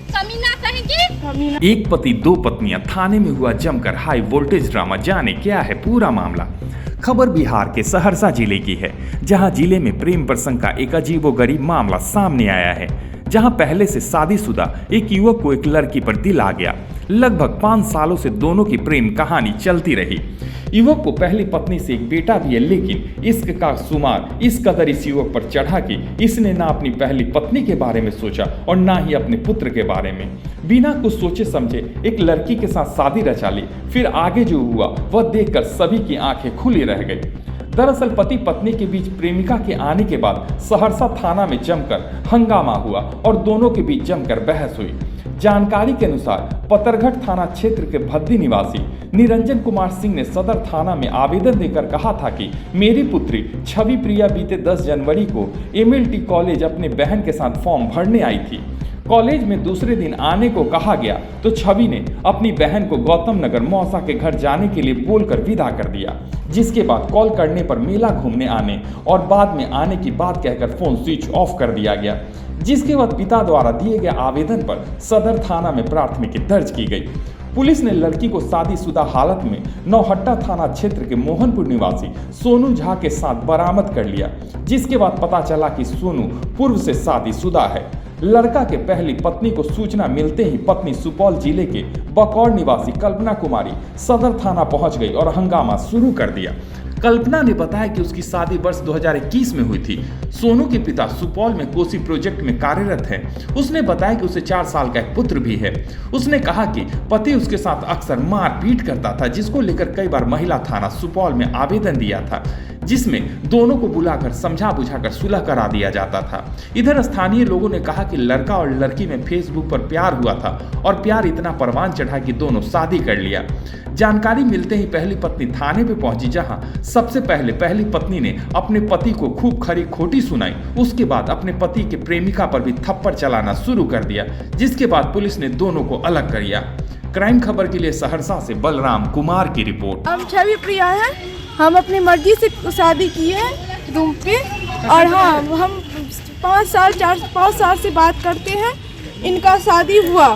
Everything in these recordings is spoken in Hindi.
कमीना कहेंगी। एक पति दो पत्नियां, थाने में हुआ जमकर हाई वोल्टेज ड्रामा। जाने क्या है पूरा मामला। खबर बिहार के सहरसा जिले की है, जहां जिले में प्रेम प्रसंग का एक अजीबोगरीब मामला सामने आया है। जहां पहले से शादीशुदा एक युवक को एक लड़की पर दिल आ गया। लगभग 5 सालों से दोनों की प्रेम कहानी चलती रही। युवक को पहली पत्नी से एक बेटा भी है, लेकिन इश्क का सुमार इस कदर इस युवक पर चढ़ा कि इसने ना अपनी पहली पत्नी के बारे में सोचा और ना ही अपने पुत्र के बारे में। बिना कुछ सोचे समझे एक लड़की के साथ शादी रचा ली। फिर आगे जो हुआ वह देखकर सभी की आंखें खुली रह गई। दरअसल पति पत्नी के बीच प्रेमिका के आने के बाद सहरसा थाना में जमकर हंगामा हुआ और दोनों के बीच जमकर बहस हुई। जानकारी के अनुसार पतरघट थाना क्षेत्र के भद्दी निवासी निरंजन कुमार सिंह ने सदर थाना में आवेदन देकर कहा था कि मेरी पुत्री छवि प्रिया बीते 10 जनवरी को MLT कॉलेज अपने बहन के साथ फॉर्म भरने आई थी। कॉलेज में दूसरे दिन आने को कहा गया तो छवि ने अपनी बहन को गौतम नगर मौसा के घर जाने के लिए बोलकर विदा कर दिया, जिसके बाद कॉल करने पर मेला घूमने आने और बाद में आने की बात कहकर फोन स्विच ऑफ कर दिया गया। जिसके बाद पिता द्वारा दिए गए आवेदन पर सदर थाना में प्राथमिकी दर्ज की गई। पुलिस ने लड़की को शादीशुदा हालत में नौहट्टा थाना क्षेत्र के मोहनपुर निवासी सोनू झा के साथ बरामद कर लिया। जिसके बाद पता चला कि सोनू पूर्व से शादीशुदा है। लड़का के पहली पत्नी को सूचना मिलते ही पत्नी सुपौल जिले के बकौर निवासी कल्पना कुमारी सदर थाना पहुंच गई और हंगामा शुरू कर दिया। कल्पना ने बताया कि उसकी शादी वर्ष 2021 में हुई थी। सोनू के पिता सुपौल में कोसी प्रोजेक्ट में कार्यरत हैं। उसने बताया कि उसे 4 साल का एक पुत्र भी है। उसने कहा कि पति उसके साथ अक्सर मारपीट करता था, जिसको लेकर कई बार महिला थाना सुपौल में आवेदन दिया था, जिसमें दोनों को बुलाकर समझा बुझाकर सुलह करा दिया जाता था। इधर स्थानीय लोगों ने कहा कि लड़का और लड़की में फेसबुक पर प्यार हुआ था और प्यार इतना परवान चढ़ा कि दोनों शादी कर लिया। जानकारी मिलते ही पहली पत्नी थाने पे पहुंची, जहां सबसे पहले पहली पत्नी ने अपने पति को खूब खरी खोटी सुनाई। उसके बाद अपने पति के प्रेमिका पर भी थप्पड़ चलाना शुरू कर दिया, जिसके बाद पुलिस ने दोनों को अलग कर दिया। क्राइम खबर के लिए सहरसा से बलराम कुमार की रिपोर्ट। हम छवि प्रिया है, हम अपनी मर्जी से शादी किए हैं रूम पे, और हाँ हम 5 साल से बात करते हैं। इनका शादी हुआ,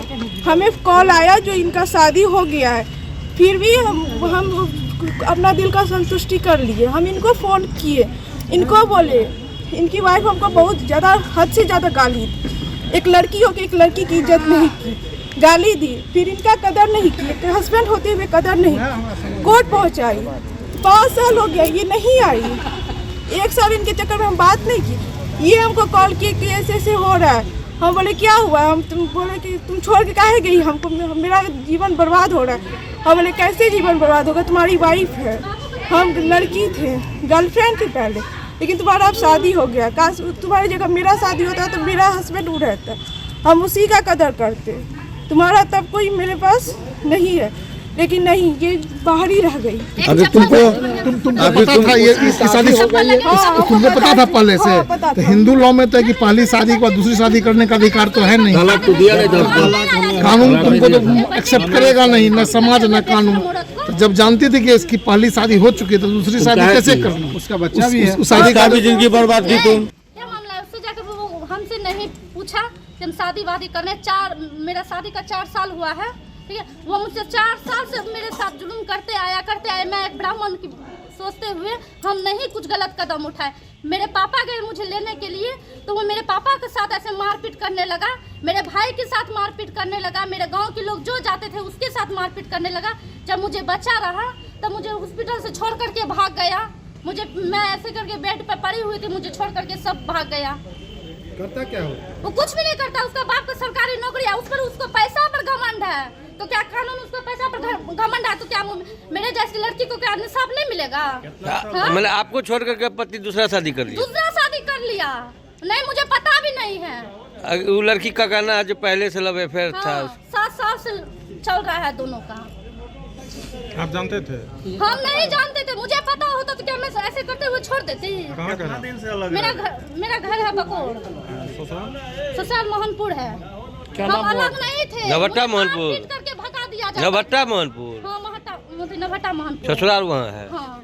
हमें कॉल आया जो इनका शादी हो गया है। फिर भी हम अपना दिल का संतुष्टि कर लिए। हम इनको फ़ोन किए, इनको बोले, इनकी वाइफ हमको बहुत ज़्यादा हद से ज़्यादा गाली दी। एक लड़की हो के एक लड़की की इज्जत नहीं की, गाली दी। फिर इनका कदर नहीं की, हस्बैंड होते हुए कदर नहीं, कोर्ट पहुंचाई। 5 साल हो गया, ये नहीं आई। 1 साल इनके चक्कर में हम बात नहीं की। ये हमको कॉल किए कि ऐसे ऐसे हो रहा है। हम बोले क्या हुआ? तुम बोले कि तुम छोड़ के काहे गई हमको, मेरा जीवन बर्बाद हो रहा है। हम बोले कैसे जीवन बर्बाद होगा, तुम्हारी वाइफ है, हम लड़की थे, गर्लफ्रेंड थी पहले, लेकिन तुम्हारा अब शादी हो गया। काश तुम्हारी जगह मेरा शादी होता तो मेरा हस्बैंड वो रहता, हम उसी का कदर करते। तुम्हारा तब कोई मेरे पास नहीं है, लेकिन नहीं, ये बाहर ही रह गई। अगर तुमको पता था ये इसकी शादी हो गई है, तुमको पता था पहले से? तो हिंदू लॉ में तो है कि पहली शादी के बाद दूसरी शादी करने का अधिकार तो है नहीं। कानून तुमको तो एक्सेप्ट करेगा नहीं, न समाज न कानून। तो जब जानती थी कि इसकी पहली शादी हो चुकी है तो दूसरी शादी कैसे करना? उसका बच्चा भी है, उस शादी का भी जिंदगी बर्बाद की तुम। क्या मामला है? उससे जाकर वो हमसे नहीं पूछा कि हम शादी वादी करने। मेरा शादी का 4 साल हुआ है, ठीक है। वो मुझसे 4 साल से मेरे साथ जुल्म करते आए। मैं एक ब्राह्मण की सोचते हुए हम नहीं कुछ गलत कदम उठाए। मेरे पापा गए मुझे लेने के लिए, तो वो मेरे पापा के साथ ऐसे मारपीट करने लगा, मेरे भाई के साथ मारपीट करने लगा, मेरे गांव के लोग जो जाते थे उसके साथ मारपीट करने लगा। जब मुझे बच्चा रहा तब मुझे हॉस्पिटल से छोड़ करके भाग गया। मैं ऐसे करके बेड पर पड़ी हुई थी, मुझे छोड़ करके सब भाग गया। करता क्या हो? वो कुछ भी नहीं करता। उसका बाप का सरकारी नौकरी है, उस पर उसको पैसा पर घमंड है। तो क्या कानून उसको पैसा पर घमंड है तो क्या मेरे जैसी लड़की को क्या इंसाफ नहीं मिलेगा? मतलब आपको छोड़ करके पति दूसरा शादी कर लिया? दूसरा शादी कर लिया, नहीं मुझे पता भी नहीं है। वो लड़की का कहना है जो पहले से लव अफेयर था। 7 साल से चल रहा है दोनों का। आप जानते थे? हम नहीं जानते थे, मुझे पता होता तो क्या मैं ऐसे करते हुए छोड़ देती? मेरा घर है बकोर, ससुराल मोहनपुर है। हम अलग नहीं थे, नवट्टा मोहनपुर करके भगा दिया। नवट्टा मोहनपुर, हाँ नवट्टा मोहनपुर, ससुराल वहाँ है। हाँ।